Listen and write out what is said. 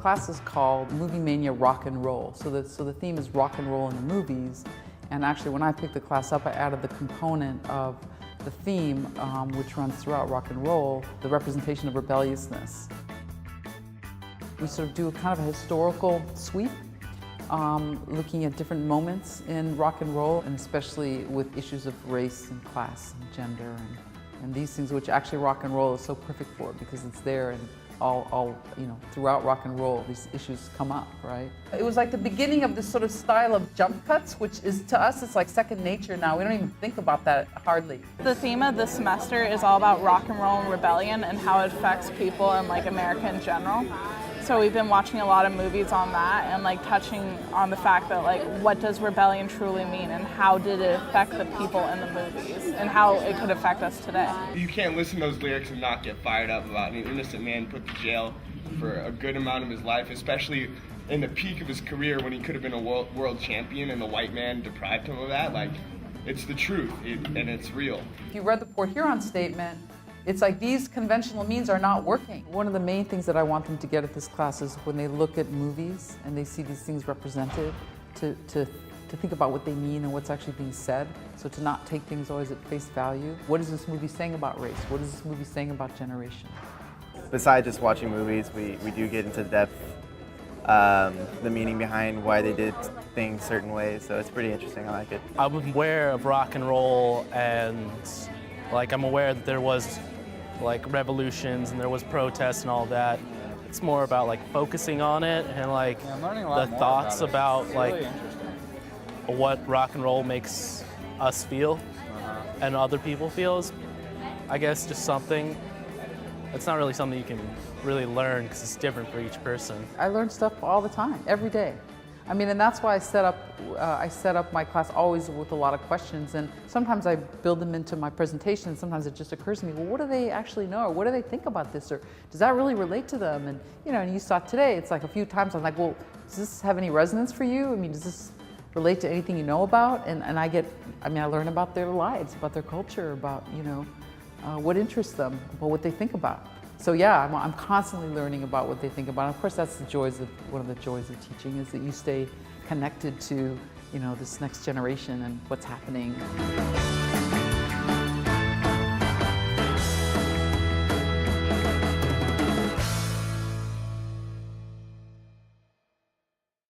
class is called Movie Mania Rock and Roll. So the theme is rock and roll in the movies. And actually, when I picked the class up, I added the component of the theme, which runs throughout rock and roll, the representation of rebelliousness. We sort of do a kind of a historical sweep, looking at different moments in rock and roll, and especially with issues of race and class and gender and these things, which actually rock and roll is so perfect for, because it's there and all throughout rock and roll, these issues come up, right? It was like the beginning of this sort of style of jump cuts, which is, to us, it's like second nature now. We don't even think about that hardly. The theme of this semester is all about rock and roll and rebellion and how it affects people and like America in general. So we've been watching a lot of movies on that and like touching on the fact that like what does rebellion truly mean and how did it affect the people in the movies and how it could affect us today. You can't listen to those lyrics and not get fired up about an innocent man put to jail for a good amount of his life, especially in the peak of his career when he could have been a world champion and the white man deprived him of that. Like, it's the truth and it's real. If you read the Port Huron statement, it's like these conventional means are not working. One of the main things that I want them to get at this class is when they look at movies and they see these things represented, to think about what they mean and what's actually being said. So to not take things always at face value. What is this movie saying about race? What is this movie saying about generation? Besides just watching movies, we do get into depth, the meaning behind why they did things certain ways, so it's pretty interesting. I like it. I'm aware of rock and roll, and like I'm aware that there was like revolutions and there was protests and all that. It's more about like focusing on it and like the thoughts about like what rock and roll makes us feel and other people feels. I guess just something. It's not really something you can really learn because it's different for each person. I learn stuff all the time, every day. I mean, and that's why I set up my class always with a lot of questions, and sometimes I build them into my presentation, and sometimes it just occurs to me, well, what do they actually know, or what do they think about this, or does that really relate to them? And and you saw today, it's like a few times I'm like, well, does this have any resonance for you? I mean, does this relate to anything you know about? And I learn about their lives, about their culture, about what interests them, about what they think about. So yeah, I'm constantly learning about what they think about. And of course, that's one of the joys of teaching, is that you stay connected to this next generation and what's happening.